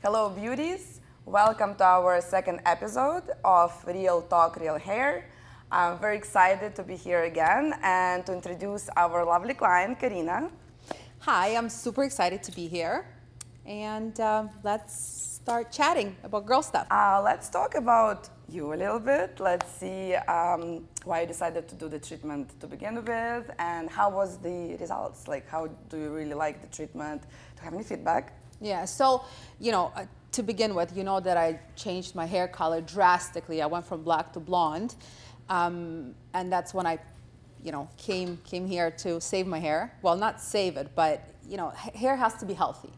Hello, beauties. Welcome to our second episode of Real Talk, Real Hair. I'm very excited to be here again and to introduce our lovely client, Karyna. Hi, I'm super excited to be here. And let's start chatting about girl stuff. Let's talk about you a little bit. Let's see why you decided to do the treatment to begin with and how was the results? Like, how do you really like the treatment? Do you have any feedback? Yeah, so, to begin with, you know that I changed my hair color drastically. I went from black to blonde. And that's when I, came here to save my hair. Well, not save it, but, hair has to be healthy.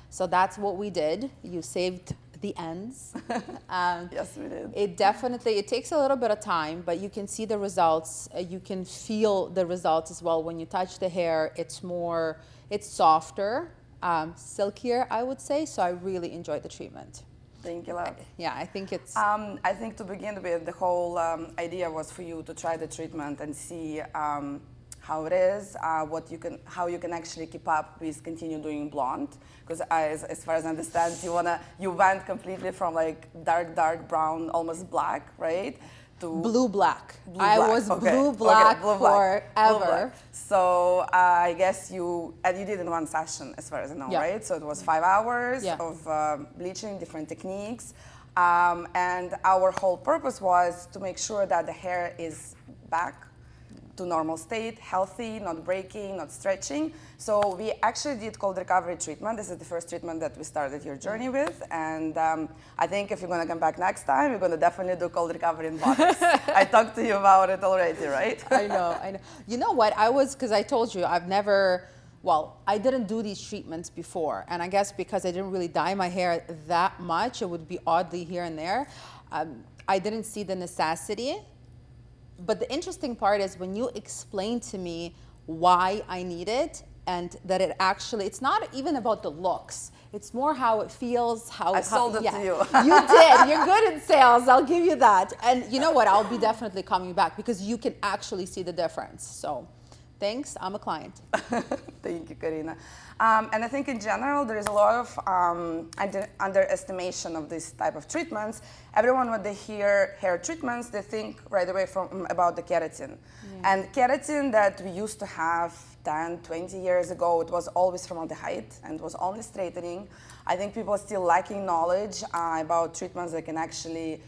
So that's what we did. You saved the ends. Yes, we did. It takes a little bit of time, but you can see the results. You can feel the results as well. When you touch the hair, it's softer, silkier, I would say. So I really enjoyed the treatment. Thank you, love. Yeah, I think it's... I think to begin with, the whole idea was for you to try the treatment and see how it is, how you can actually keep up with continue doing blonde. Because as far as I understand, you went completely from like dark brown, almost black, right? To blue-black. I was blue-black forever. So I guess you did it in one session, as far as I know, right? So it was 5 hours of bleaching, different techniques. And our whole purpose was to make sure that the hair is back to normal state, healthy, not breaking, not stretching. So we actually did cold recovery treatment. This is the first treatment that we started your journey with. And I think if you're going to come back next time, we're going to definitely do cold recovery and botox. I talked to you about it already, right? I know. You know what? Because I told you, I didn't do these treatments before. And I guess because I didn't really dye my hair that much, it would be oddly here and there. I didn't see the necessity. But the interesting part is when you explain to me why I need it and that it's not even about the looks. It's more how it feels, I sold it to you. You did. You're good in sales. I'll give you that. And you know what? I'll be definitely coming back because you can actually see the difference. So thanks. I'm a client. Thank you, Karyna. And I think in general, there is a lot of underestimation of this type of treatments. Everyone, when they hear hair treatments, they think right away about the keratin. Yeah. And keratin that we used to have 10, 20 years ago, it was always formaldehyde and was only straightening. I think people are still lacking knowledge about treatments that can actually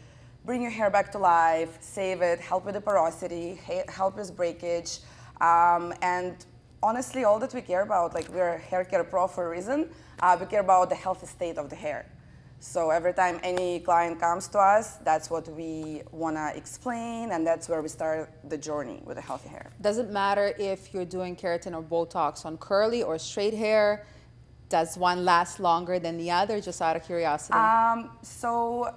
bring your hair back to life, save it, help with the porosity, help with breakage. And honestly, all that we care about, like we're a hair care pro for a reason, we care about the healthy state of the hair. So every time any client comes to us, that's what we want to explain, and that's where we start the journey with a healthy hair. Doesn't matter if you're doing keratin or botox on curly or straight hair. Does one last longer than the other, just out of curiosity? So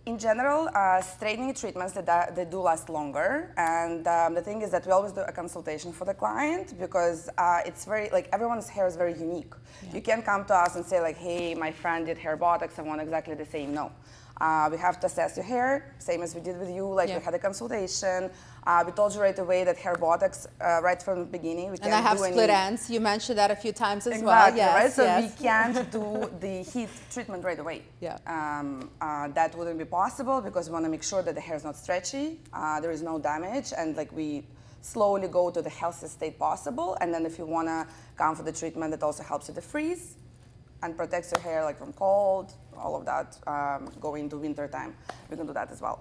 in general, straightening treatments, they do last longer. And the thing is that we always do a consultation for the client because it's very, like everyone's hair is very unique. Yeah. You can't come to us and say like, hey, my friend did hair botox, I want exactly the same. No. We have to assess your hair, same as we did with you, like we had a consultation. We told you right away that hair botox, right from the beginning, we can't do And I have split ends. You mentioned that a few times as well. Exactly, yes, right? So yes. we can't do the heat treatment right away. Yeah. That wouldn't be possible because we want to make sure that the hair is not stretchy, there is no damage, and like we slowly go to the healthiest state possible. And then if you want to come for the treatment, that also helps with the freeze and protects your hair like from cold, all of that, going into winter time. We can do that as well.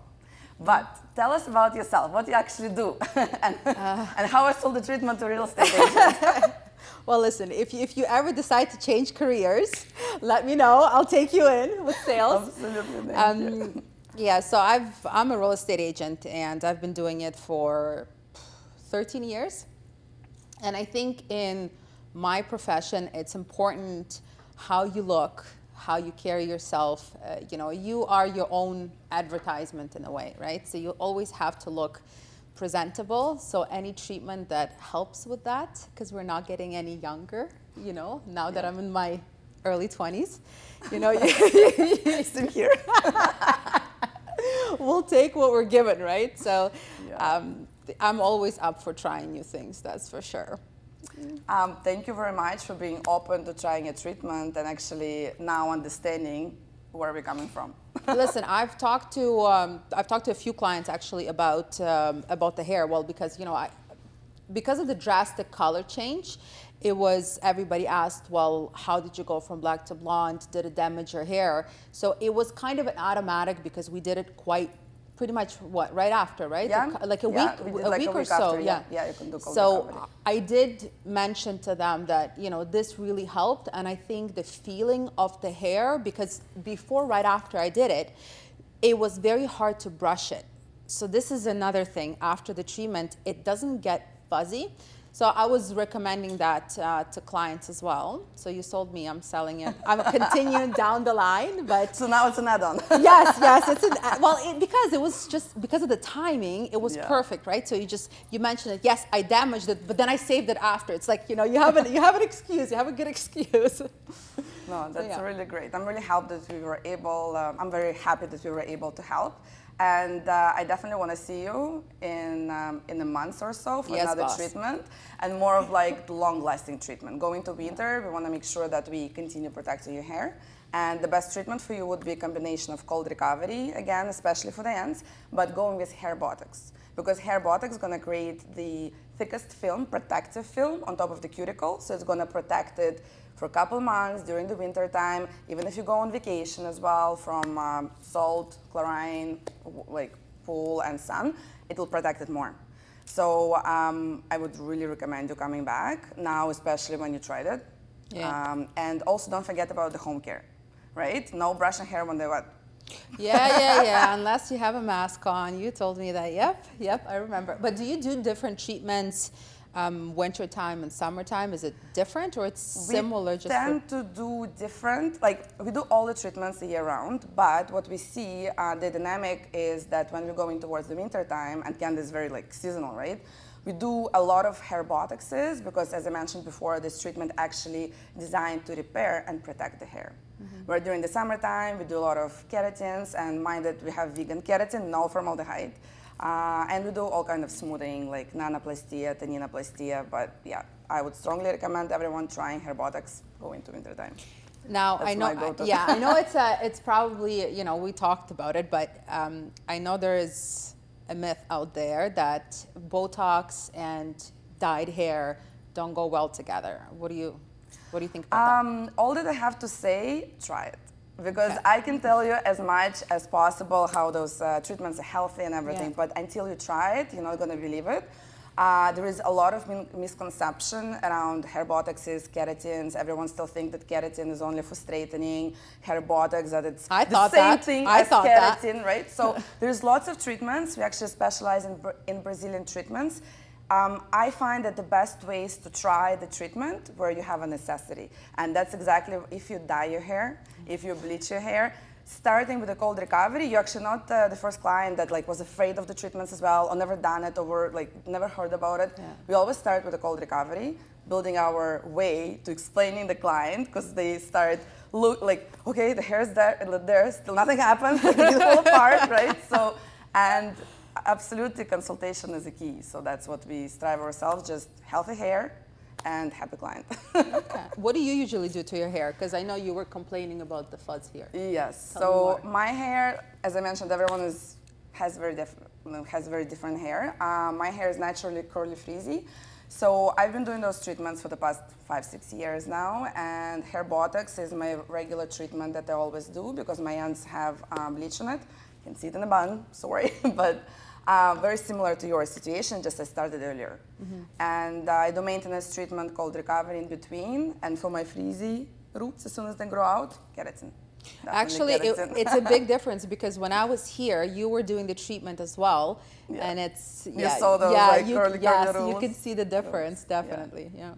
But tell us about yourself, what you actually do, and how I sold the treatment to real estate agents. Well, listen, if you ever decide to change careers, let me know. I'll take you in with sales. Absolutely, thank you. Yeah, so I'm a real estate agent, and I've been doing it for 13 years. And I think in my profession, it's important how you look, how you carry yourself. You are your own advertisement in a way, right? So you always have to look presentable. So any treatment that helps with that, because we're not getting any younger, now that I'm in my early 20s, Same here. We'll take what we're given, right? So I'm always up for trying new things, that's for sure. Thank you very much for being open to trying a treatment and actually now understanding where we're coming from. Listen, I've talked to a few clients actually about the hair. Well, because because of the drastic color change, it was everybody asked, well, how did you go from black to blonde? Did it damage your hair? So it was kind of an automatic because we did it pretty much right after, right? Yeah. Like a week or so. After, yeah. Yeah, you can do cold So recovery. I did mention to them that, this really helped. And I think the feeling of the hair, because right after I did it, it was very hard to brush it. So this is another thing. After the treatment, it doesn't get fuzzy. So I was recommending that to clients as well. So you sold me, I'm selling it. I'm continuing down the line, but So now it's an add-on. yes, it's because it was just because of the timing, it was perfect, right? So you mentioned it. Yes, I damaged it, but then I saved it after. It's like you have an excuse, you have a good excuse. No, that's really great. I'm really happy that we were able. I'm very happy that we were able to help. And I definitely want to see you in a month or so for another treatment, and more of like the long-lasting treatment. Going to winter, we want to make sure that we continue protecting your hair. And the best treatment for you would be a combination of cold recovery, again, especially for the ends, but going with hair botox. Because hair botox is going to create the thickest film, protective film on top of the cuticle, so it's going to protect it for a couple months during the winter time, even if you go on vacation as well from salt, chlorine, like pool and sun, it will protect it more. So I would really recommend you coming back now, especially when you tried it. Yeah. And also don't forget about the home care, right? No brushing hair when they're wet. Yeah. Unless you have a mask on. You told me that. Yep, I remember. But do you do different treatments winter time and summertime? Is it different or it's similar? We tend to do different, like we do all the treatments the year round, but what we see, the dynamic is that when we're going towards the winter time, and Canada is very like seasonal, right? We do a lot of hair botoxes because, as I mentioned before, this treatment actually designed to repair and protect the hair. Where during the summertime, we do a lot of keratins, and mind that we have vegan keratin, no formaldehyde. And we do all kind of smoothing like nanoplastia, teninoplastia, but yeah, I would strongly recommend everyone trying hair botox going to winter time. Now, That's I know, my go-to. I know it's probably, we talked about it, but I know there is a myth out there that Botox and dyed hair don't go well together. What do you think about that? All that I have to say, try it. Because I can tell you as much as possible how those treatments are healthy and everything, but until you try it, you're not going to believe it. There is a lot of misconception around hair botoxes, keratins. Everyone still thinks that keratin is only for straightening, hair botox, that it's the same thing as keratin, right? So there's lots of treatments. We actually specialize in Brazilian treatments. I find that the best ways to try the treatment where you have a necessity. And that's exactly if you dye your hair, if you bleach your hair. Starting with a cold recovery, you're actually not the first client that was afraid of the treatments as well, or never done it, or never heard about it. Yeah. We always start with a cold recovery, building our way to explaining the client, because they start okay, the hair's there, still nothing happens, it fall apart, right? So, and absolutely consultation is a key. So that's what we strive ourselves, just healthy hair and happy client. Okay. What do you usually do to your hair? Because I know you were complaining about the fuzz here. Yes. So my hair, as I mentioned, everyone has very different hair. My hair is naturally curly frizzy. So I've been doing those treatments for the past 5-6 years now, and hair botox is my regular treatment that I always do because my ends have bleach on it. You can see it in the bun, sorry, but very similar to your situation, just I started earlier. And I do maintenance treatment called recovery in between, and for my frizzy roots, as soon as they grow out, keratin. Actually, it's a big difference because when I was here, you were doing the treatment as well, and it's you saw those curly roots. You can see the difference, definitely. Yeah.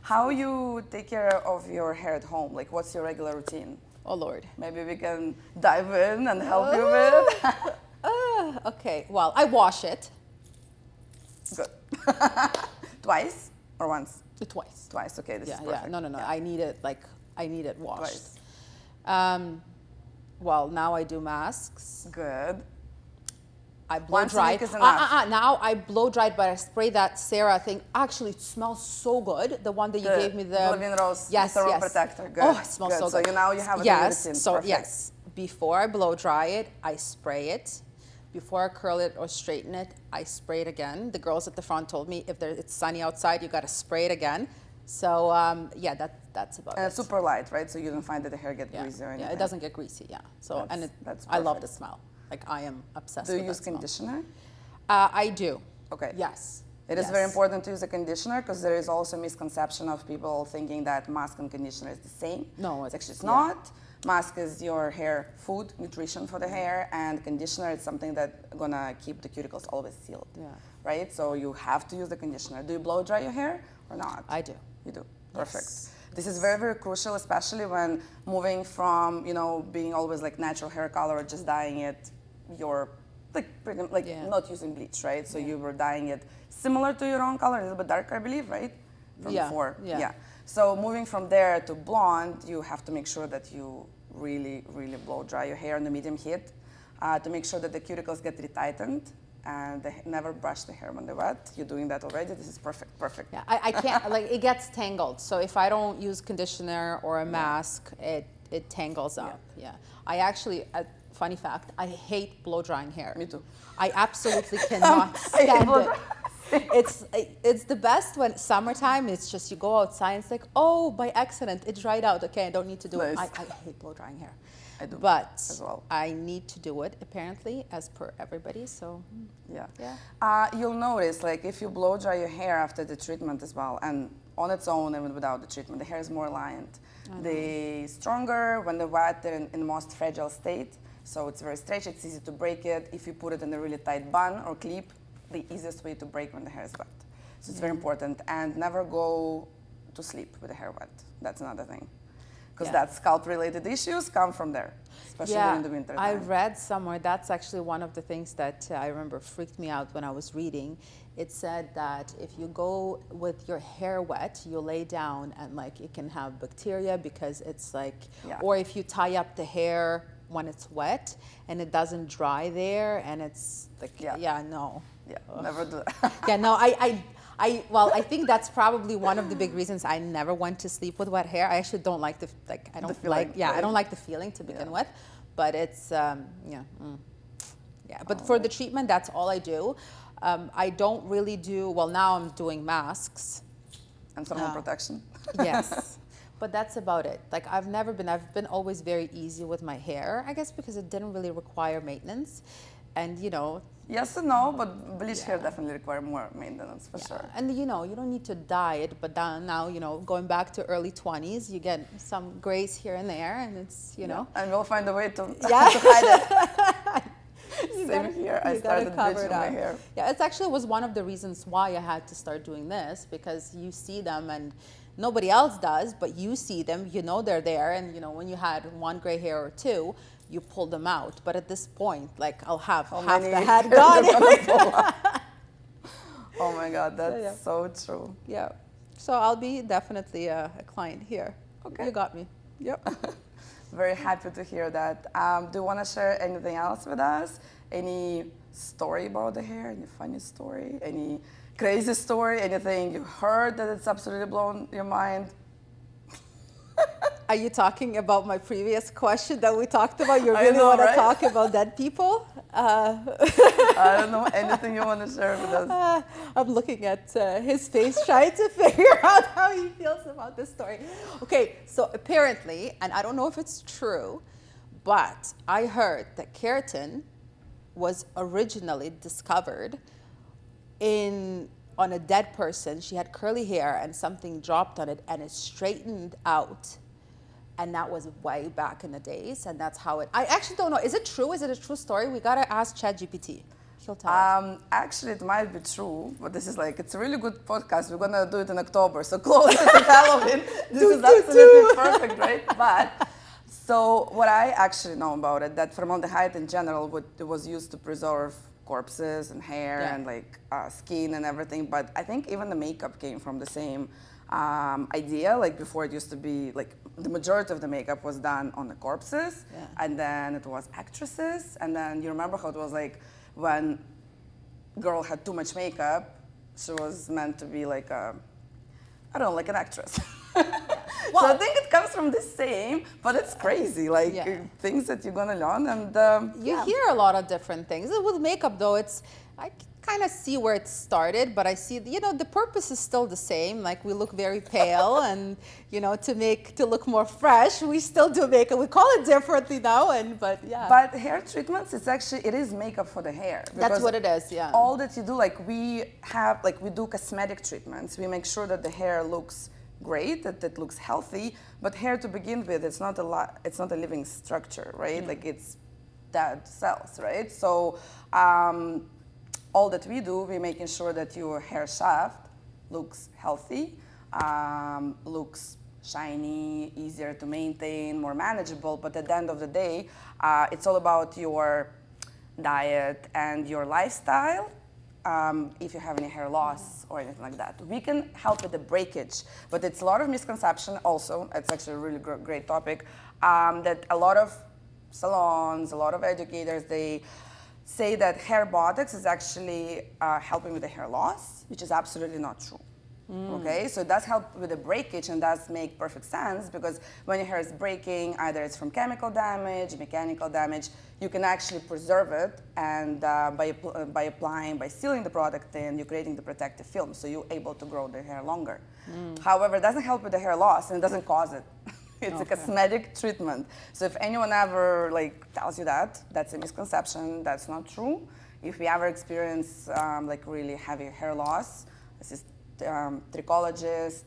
How you take care of your hair at home? Like, what's your regular routine? Oh Lord. Maybe we can dive in and help you with. Okay. Well, I wash it. Good. Twice or once? Twice. Twice. Okay. This is perfect. No. Yeah. I need it washed. Twice. Well, now I do masks. Good. I blow Once a dry. week is enough. Now I blow dried, but I spray that Sarah thing. Actually, it smells so good. The one that you gave me, the Living Rose yes, Thermal yes. Protector. Good. Oh, it smells Good. so So good. now you have a yes. routine. So Perfect. yes, before I blow dry it, I spray it. Before I curl it or straighten it, I spray it again. The girls at the front told me if it's sunny outside, you got to spray it again. So yeah, that's about it. And it's super light, right? So you don't find that the hair get greasy or anything. Yeah, it doesn't get greasy. Yeah. So that's I love perfect. the smell. Like I am obsessed. Do you with use that smell. conditioner? I do. Okay. Yes. It is very important to use a conditioner because there is also a misconception of people thinking that mask and conditioner is the same. No, it's not. Mask is your hair food, nutrition for the hair, and conditioner is something that gonna keep the cuticles always sealed. Yeah. Right? So you have to use the conditioner. Do you blow dry your hair or not? I do. You do. Perfect. Yes. This is very, very crucial, especially when moving from, being always like natural hair color or just dyeing it your not using bleach, right? So you were dyeing it similar to your own color, a little bit darker, I believe, right? From before. Yeah. So moving from there to blonde, you have to make sure that you really, really blow dry your hair on the medium heat to make sure that the cuticles get retightened and they never brush the hair when they're wet. You're doing that already. This is perfect. Yeah, I can't, like, it gets tangled. So if I don't use conditioner or a mask, it tangles up. Yeah. I actually, funny fact, I hate blow drying hair. Me too. I absolutely cannot stand it. It's the best when summertime, it's just you go outside and it's like, oh, by accident, it dried out. Okay, I don't need to do it. I hate blow drying hair. I do but as well. I need to do it apparently as per everybody. So you'll notice like if you blow dry your hair after the treatment as well, and on its own even without the treatment, the hair is more aligned. They're stronger when they're wet. They're in the most fragile state, so it's very stretchy. It's easy to break it. If you put it in a really tight bun or clip, the easiest way to break when the hair is wet. So it's very important, and never go to sleep with the hair wet. That's another thing. Because that scalp-related issues come from there, especially during the winter time. I read somewhere, that's actually one of the things that I remember freaked me out when I was reading. It said that if you go with your hair wet, you lay down and like it can have bacteria because it's like, or if you tie up the hair when it's wet and it doesn't dry there and it's like, never do that. I think that's probably one of the big reasons I never went to sleep with wet hair. I actually don't like I don't like the feeling to begin with, but it's, but for the treatment, that's all I do. I don't really do, well, now I'm doing masks. And thermal protection. Yes. But that's about it. Like I've been always very easy with my hair, I guess because it didn't really require maintenance. And yes and no, but bleach hair definitely require more maintenance for sure. And you don't need to dye it, but now, going back to early 20s, you get some grays here and there, and it's, And we'll find a way to hide it. Same here. I started bleaching my hair. Yeah, it actually was one of the reasons why I had to start doing this, because you see them and nobody else does, but you see them, they're there, and when you had one gray hair or two, you pull them out. But at this point, like I'll have half the head gone. Oh my God, that's so true. Yeah. So I'll be definitely a client here. Okay. You got me. Yep. Very happy to hear that. Do you want to share anything else with us? Any story about the hair? Any funny story? Any crazy story? Anything you heard that it's absolutely blown your mind? Are you talking about my previous question that we talked about? You really want to talk about dead people? I don't know, anything you want to share with us. I'm looking at his face trying to figure out how he feels about this story. Okay, so apparently, and I don't know if it's true, but I heard that keratin was originally discovered on a dead person. She had curly hair and something dropped on it and it straightened out. And that was way back in the days, and that's how I actually don't know. Is it true? Is it a true story? We gotta ask ChatGPT. He'll tell us. Actually, it might be true, but this is it's a really good podcast. We're gonna do it in October, so closer to Halloween. This is absolutely perfect, right? But so what I actually know about it, that formaldehyde in general was used to preserve corpses and hair and skin and everything. But I think even the makeup came from the same idea. Like before, it used to be the majority of the makeup was done on the corpses, and then it was actresses, and then you remember how it was when girl had too much makeup, she was meant to be like a, I don't know, like an actress. Well, so I think it comes from the same, but it's crazy, like things that you're gonna learn. And you hear a lot of different things. With makeup though, I kind of see where it started, but I see, the purpose is still the same. Like we look very pale and, to look more fresh, we still do makeup. We call it differently now, but yeah. But hair treatments, it is makeup for the hair. That's what it is, yeah. All that you do, we do cosmetic treatments. We make sure that the hair looks great, that it looks healthy, but hair to begin with, it's not a living structure, right? Like it's dead cells, right? So all that we do, we're making sure that your hair shaft looks healthy, looks shiny, easier to maintain, more manageable, but at the end of the day, it's all about your diet and your lifestyle. If you have any hair loss or anything like that. We can help with the breakage, but it's a lot of misconception also. It's actually a really great topic, that a lot of salons, a lot of educators, they say that hair botox is actually helping with the hair loss, which is absolutely not true. Okay, so it does help with the breakage and does make perfect sense, because when your hair is breaking, either it's from chemical damage, mechanical damage, you can actually preserve it, and by sealing the product in, you're creating the protective film, so you're able to grow the hair longer. However, it doesn't help with the hair loss and it doesn't cause it. It's a cosmetic treatment. So if anyone ever tells you that, that's a misconception. That's not true. If we ever experience really heavy hair loss, this is trichologist,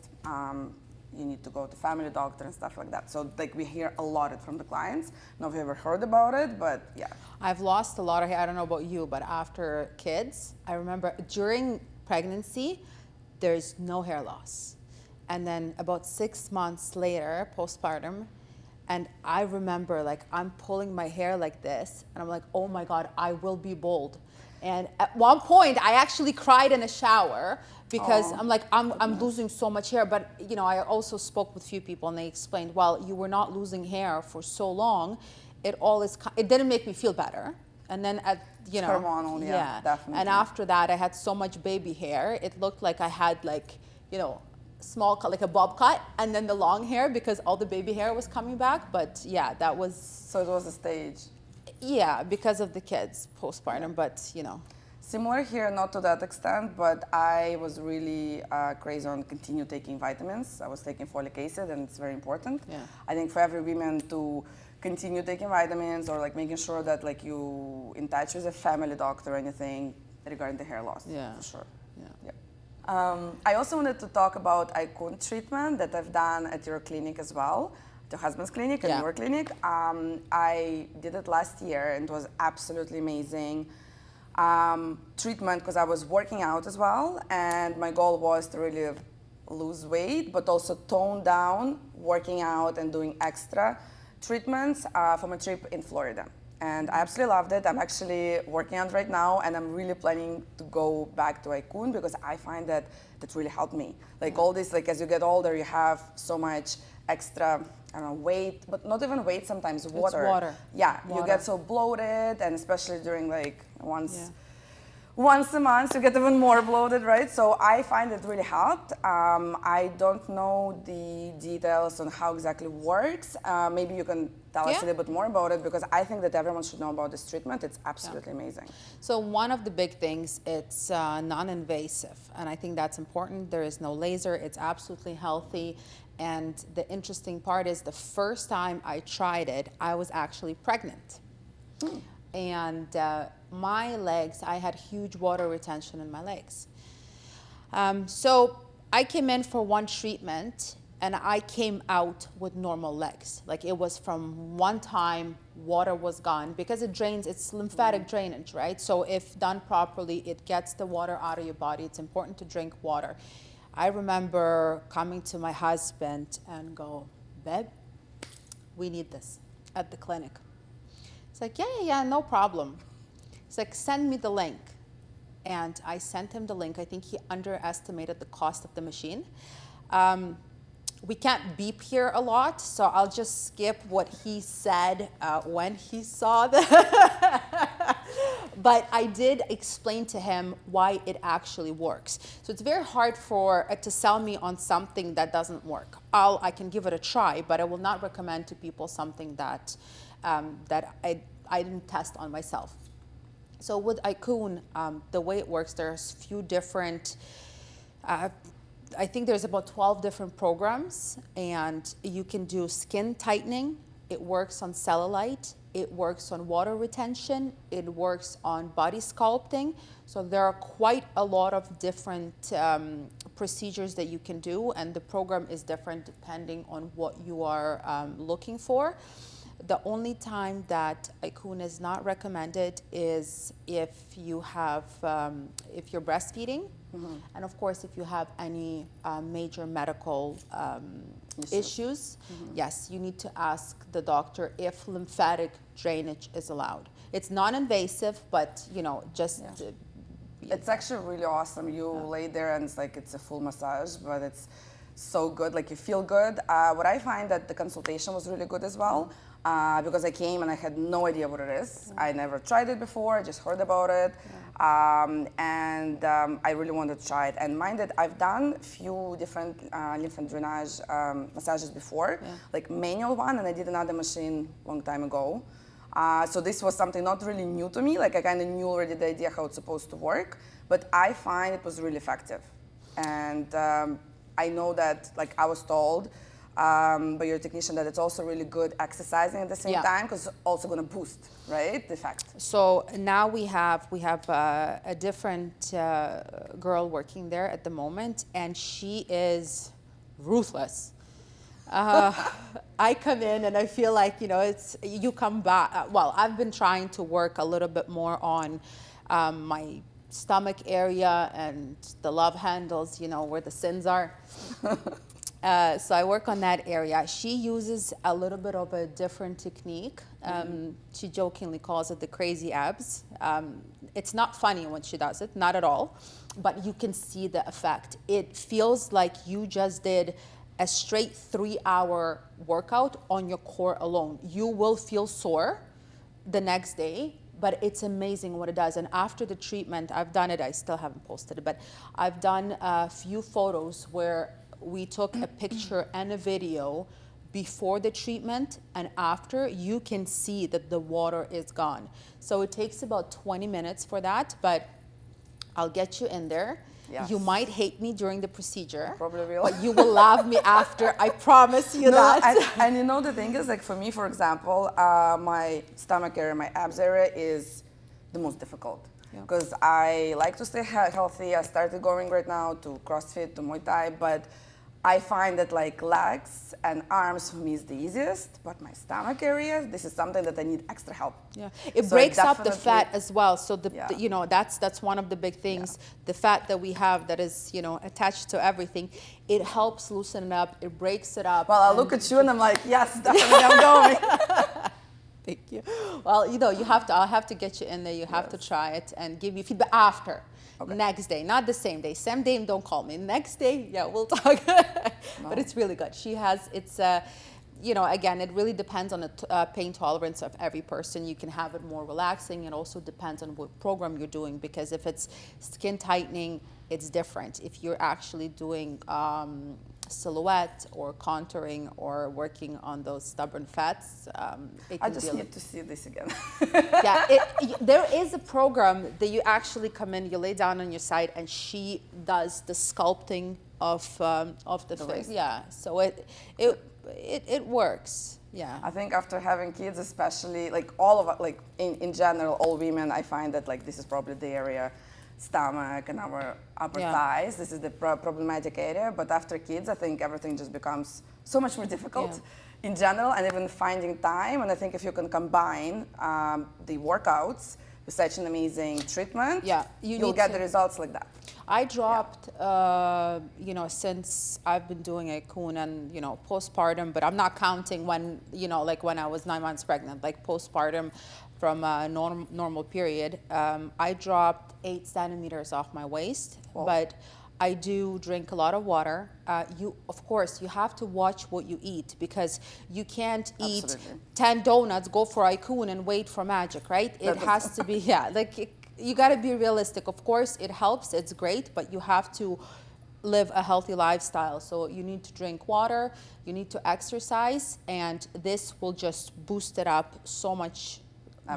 you need to go to family doctor and stuff like that. So we hear a lot from the clients. Not if you ever heard about it, but yeah. I've lost a lot of hair. I don't know about you, but after kids, I remember during pregnancy, there's no hair loss. And then about 6 months later, postpartum, and I remember I'm pulling my hair like this, and I'm like, oh my God, I will be bald. And at one point, I actually cried in a shower because I'm losing so much hair. But I also spoke with a few people, and they explained, well, you were not losing hair for so long. It didn't make me feel better. And then hormonal, yeah, definitely. And after that, I had so much baby hair. It looked like I had small cut, like a bob cut, and then the long hair because all the baby hair was coming back. But yeah, that was. So it was a stage. Yeah, because of the kids postpartum, but Similar here, not to that extent, but I was really crazy on continue taking vitamins. I was taking folic acid, and it's very important. Yeah. I think for every woman to continue taking vitamins, or making sure that you in touch with a family doctor or anything regarding the hair loss. Yeah. For sure. Yeah. I also wanted to talk about Icoone treatment that I've done at your clinic as well, at your husband's clinic and your clinic. I did it last year and it was absolutely amazing. Treatment because I was working out as well, and my goal was to really lose weight, but also tone down working out and doing extra treatments from a trip in Florida. And I absolutely loved it. I'm actually working on it right now, and I'm really planning to go back to Icoone because I find that really helped me. All this, as you get older, you have so much extra, I don't know, weight, but not even weight, sometimes water. It's water. Yeah, water. You get so bloated, and especially during once a month, you get even more bloated, right? So I find it really helped. I don't know the details on how exactly it works. Maybe you can tell us a little bit more about it, because I think that everyone should know about this treatment. It's absolutely amazing. So one of the big things, it's non-invasive, and I think that's important. There is no laser. It's absolutely healthy. And the interesting part is the first time I tried it, I was actually pregnant. And my legs, I had huge water retention in my legs. So I came in for one treatment and I came out with normal legs. It was from one time, water was gone because it drains, it's lymphatic drainage, right? So if done properly, it gets the water out of your body. It's important to drink water. I remember coming to my husband and go, babe, we need this at the clinic. It's yeah, no problem. It's send me the link. And I sent him the link. I think he underestimated the cost of the machine. We can't beep here a lot, so I'll just skip what he said when he saw the. but I did explain to him why it actually works. So it's very hard for to sell me on something that doesn't work. I can give it a try, but I will not recommend to people something that that I didn't test on myself. So with Icoone, the way it works, there's few different. I think there's about 12 different programs, and you can do skin tightening. It works on cellulite. It works on water retention. It works on body sculpting. So there are quite a lot of different procedures that you can do, and the program is different depending on what you are looking for. The only time that Icoone is not recommended is if you have, if you're breastfeeding, and of course if you have any major medical issues. Yes, you need to ask the doctor if lymphatic drainage is allowed. It's non-invasive, but you know, just. It's actually really awesome. You lay there and it's like it's a full massage, but it's so good. Like you feel good. What I find that the consultation was really good as well. Because I came and I had no idea what it is. I never tried it before, I just heard about it. I really wanted to try it. And mind that I've done a few different lymph and drainage massages before, like manual one, and I did another machine long time ago. So this was something not really new to me, like I kind of knew already the idea how it's supposed to work, but I find it was really effective. And I know that, like I was told, by your technician that it's also really good exercising at the same time because it's also going to boost, right, the effect. So now we have a different girl working there at the moment, and she is ruthless. I come in and I feel like, you know, it's you come back. Well, I've been trying to work a little bit more on my stomach area and the love handles, you know, where the sins are. So I work on that area. She uses a little bit of a different technique. She jokingly calls it the crazy abs. It's not funny when she does it, not at all, but you can see the effect. It feels like you just did a straight 3-hour workout on your core alone. You will feel sore the next day, but it's amazing what it does. And after the treatment, I've done it, I still haven't posted it, but I've done a few photos where we took a picture and a video before the treatment, and after, you can see that the water is gone. So it takes about 20 minutes for that, but I'll get you in there. Yes. You might hate me during the procedure. Probably will. But you will love me after, I promise you that. And you know, the thing is, like for me, for example, my stomach area, my abs area is the most difficult. Because I like to stay healthy. I started going right now to CrossFit, to Muay Thai, but I find that like legs and arms for me is the easiest, but my stomach area, this is something that I need extra help. Yeah, it breaks up the fat as well. So the you know, that's one of the big things. The fat that we have that is, you know, attached to everything, it helps loosen it up. It breaks it up. Well, I look at you and I'm like, yes, definitely, I'm going. Thank you. Well, you know, I'll have to get you in there. You have to try it and give you feedback after. Next day, not the same day. Same day, don't call me. Next day, yeah, we'll talk. But it's really good. She has, it's, you know, again, it really depends on the pain tolerance of every person. You can have it more relaxing. It also depends on what program you're doing, because if it's skin tightening, it's different. If you're actually doing silhouette or contouring or working on those stubborn fats, I just need to see this again. There is a program that you actually come in, you lay down on your side, and she does the sculpting of the face. Yeah, so it works. Yeah, I think after having kids, especially like all of it, like in general, all women, I find that like this is probably the area. Stomach and our upper thighs. This is the problematic area. But after kids, I think everything just becomes so much more difficult in general, and even finding time. And I think if you can combine the workouts with such an amazing treatment, you'll get the results like that. I dropped, you know, since I've been doing Icoone and, you know, postpartum, but I'm not counting when, you know, like when I was 9 months pregnant, like postpartum from a normal period. I dropped 8 centimeters off my waist, but I do drink a lot of water. Of course, you have to watch what you eat, because you can't eat Absolutely. 10 donuts, go for Icoone, and wait for magic, right? It has to be, yeah, like you got to be realistic. Of course, it helps, it's great, but you have to live a healthy lifestyle. So you need to drink water, you need to exercise, and this will just boost it up so much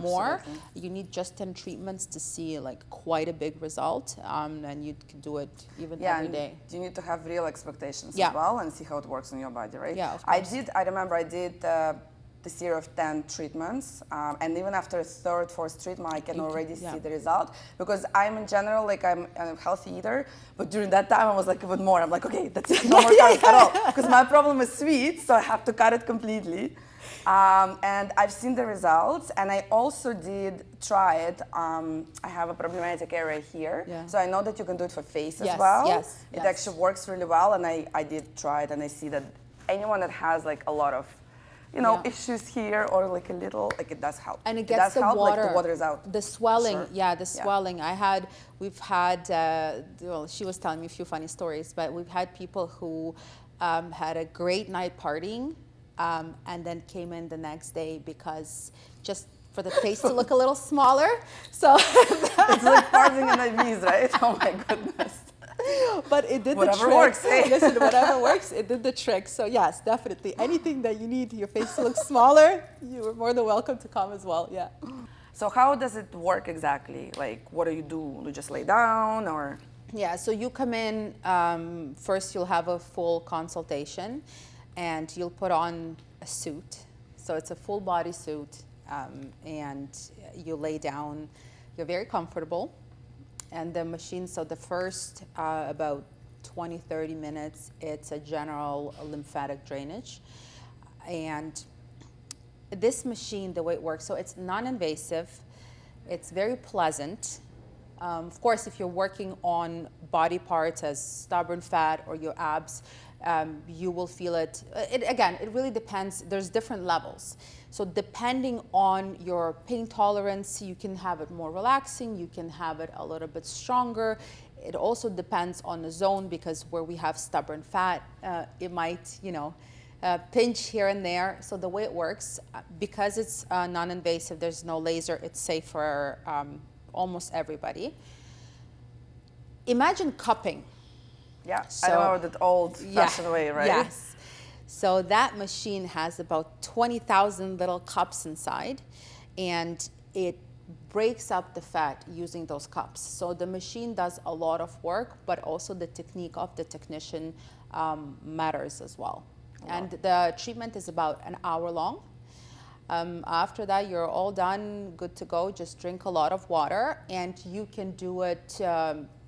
more. Absolutely. You need just 10 treatments to see like quite a big result, and you can do it even every day. You need to have real expectations Yeah. as well and see how it works on your body, right? Yeah, of I course. remember I did the series of 10 treatments, and even after a third, fourth treatment, I can already see the result, because I'm in general, like I'm a healthy eater, but during that time I was like even more, I'm like, okay, that's it, no more carbs at all, because my problem is sweet, so I have to cut it completely. And I've seen the results, and I also did try it. I have a problematic area here, so I know that you can do it for face as well. Yes, It actually works really well, and I did try it, and I see that anyone that has like a lot of, issues here, or like a little, like it does help. And it gets the help, water. like the water is out. The swelling, Sure. the swelling. We've had, well, she was telling me a few funny stories, but we've had people who had a great night partying, and then came in the next day because just for the face to look a little smaller. So It's like partying in IVs, right? Oh my goodness. But it did Whatever the trick. works, hey. Listen, whatever works, it did the trick. So yes, definitely. Anything that you need your face to look smaller, you are more than welcome to come as well. Yeah. So how does it work exactly? Like, what do? You just lay down, or? Yeah, so you come in, first you'll have a full consultation, and you'll put on a suit. So it's a full body suit, and you lay down. You're very comfortable. And the machine, so the first about 20, 30 minutes, it's a general lymphatic drainage. And this machine, the way it works, so it's non-invasive, it's very pleasant. Of course, if you're working on body parts as stubborn fat or your abs, you will feel it. Again, it really depends. There's different levels. So depending on your pain tolerance, you can have it more relaxing, you can have it a little bit stronger. It also depends on the zone, because where we have stubborn fat, it might, pinch here and there. So the way it works, because it's non-invasive, there's no laser, it's safe for almost everybody. Imagine cupping. Yeah, So, I remember that old-fashioned way, right? Yes. So that machine has about 20,000 little cups inside, and it breaks up the fat using those cups. So the machine does a lot of work, but also the technique of the technician matters as well. And the treatment is about an hour long. After that, you're all done, good to go. Just drink a lot of water, and you can do it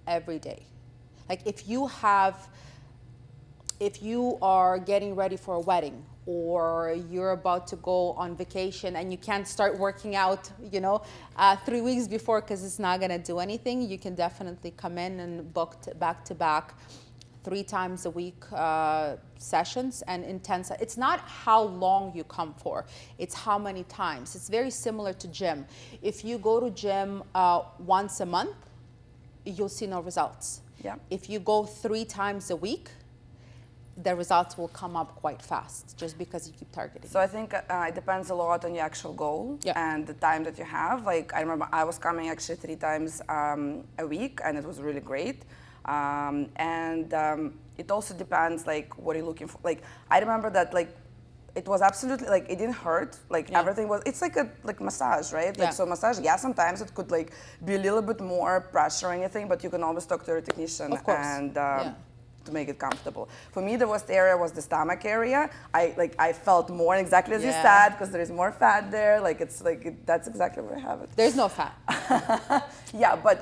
every day. Like if you are getting ready for a wedding, or you're about to go on vacation and you can't start working out, 3 weeks before because it's not gonna do anything, you can definitely come in and book back to back 3 times a week sessions and intense. It's not how long you come for, it's how many times. It's very similar to gym. If you go to gym once a month, you'll see no results. Yeah. If you go 3 times a week, the results will come up quite fast, just because you keep targeting. So I think it depends a lot on your actual goal and the time that you have. Like I remember I was coming actually 3 times a week, and it was really great. It also depends like what you're looking for. Like I remember that like it was absolutely like it didn't hurt. Like everything was. It's like a massage, right? Like so massage. Yeah, sometimes it could like be a little bit more pressure or anything, but you can always talk to your technician and. To make it comfortable. For me, the worst area was the stomach area. I felt more exactly as you said, because there is more fat there. Like that's exactly where I have it. There's no fat. Yeah, but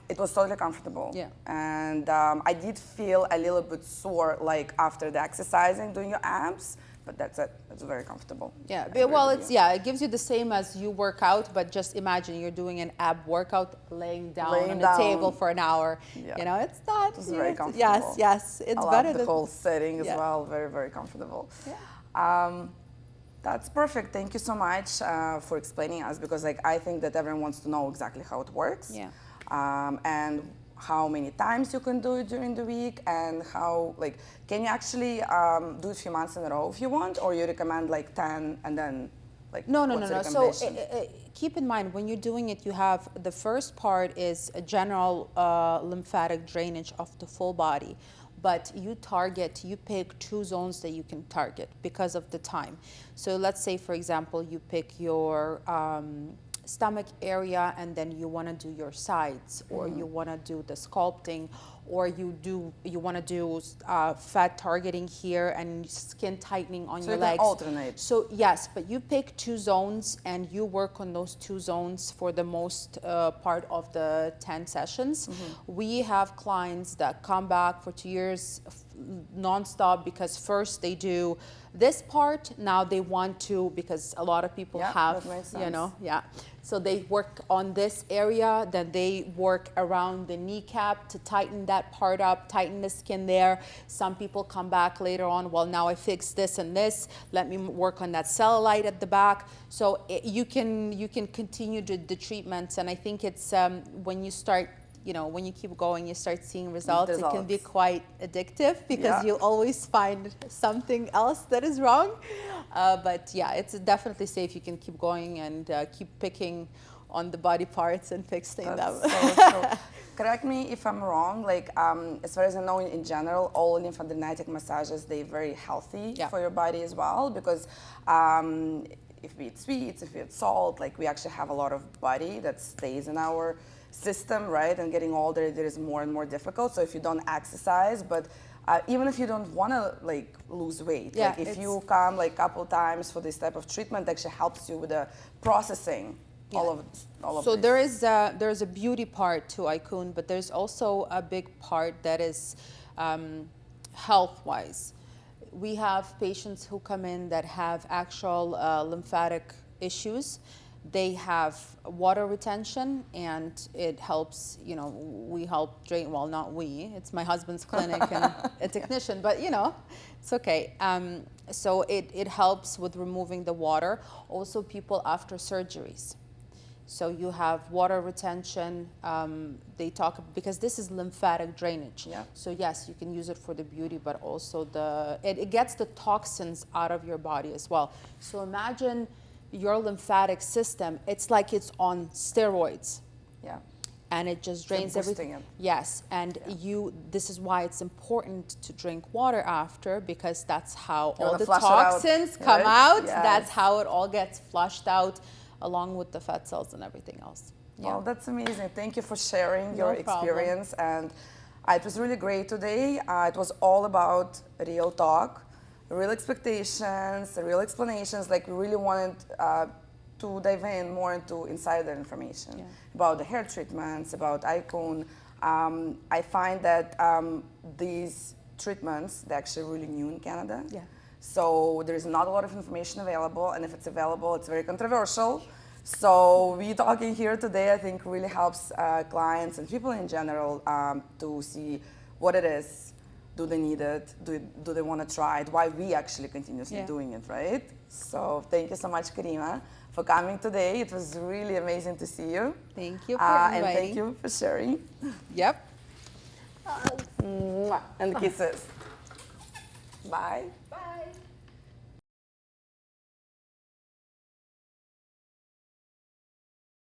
it was totally comfortable. Yeah. And I did feel a little bit sore like after the exercising, doing your abs. But that's it. It's very comfortable. Yeah. Well, it gives you the same as you work out, but just imagine you're doing an ab workout laying down on a table for an hour. Yeah. It's not. It's very comfortable. Yes. It's I better love the whole setting as well. Very, very comfortable. Yeah. That's perfect. Thank you so much for explaining us, because I think that everyone wants to know exactly how it works. Yeah. And how many times you can do it during the week, and how, like, can you actually do it a few months in a row if you want, or you recommend like 10 and then like No. So keep in mind, when you're doing it, you have the first part is a general lymphatic drainage of the full body. But you pick 2 zones that you can target because of the time. So let's say, for example, you pick your stomach area, and then you want to do your sides, or you want to do the sculpting, or you want to do fat targeting here and skin tightening on your legs. So you can alternate. So yes, but you pick 2 zones and you work on those 2 zones for the most part of the 10 sessions. We have clients that come back for 2 years nonstop, because first they do this part, now they want to, because a lot of people have, so they work on this area, then they work around the kneecap to tighten that part up, tighten the skin there. Some people come back later on, well, now I fixed this and this, let me work on that cellulite at the back. So you can continue the treatments, and I think it's when you start, when you keep going, you start seeing results. It can be quite addictive, because you always find something else that is wrong. But yeah, it's definitely safe. You can keep going and keep picking on the body parts and fixing them. So correct me if I'm wrong. Like, as far as I know, in general, all lymphatic massages, they're very healthy for your body as well, because if we eat sweets, if we eat salt, like, we actually have a lot of body that stays in our system, right? And getting older, it is more and more difficult. So if you don't exercise, but even if you don't want to like lose weight, like if you come like a couple times for this type of treatment, it actually helps you with the processing all of so this. there's a beauty part to Icoone, but there's also a big part that is health-wise. We have patients who come in that have actual lymphatic issues. They have water retention, and it helps, we help drain, well, not we, it's my husband's clinic and a technician, but it's okay. So it helps with removing the water. Also, people after surgeries. So you have water retention. They talk, because this is lymphatic drainage. So yes, you can use it for the beauty, but also it gets the toxins out of your body as well. So imagine your lymphatic system, it's like it's on steroids. And it just drains everything. Yes, and this is why it's important to drink water after, because that's how all the toxins come out. That's how it all gets flushed out, along with the fat cells and everything else. Well, that's amazing. Thank you for sharing your experience. And it was really great today. It was all about real talk, real expectations, real explanations. Like, we really wanted to dive in more into insider information about the hair treatments, about Icoone. I find that these treatments, they're actually really new in Canada. So there's not a lot of information available, and if it's available, it's very controversial. So we talking here today, I think, really helps clients and people in general to see what it is. Do they need it? Do they want to try it? Why we actually continuously doing it, right? So thank you so much, Karyna, for coming today. It was really amazing to see you. Thank you for inviting. And thank you for sharing. And kisses. Bye. Bye.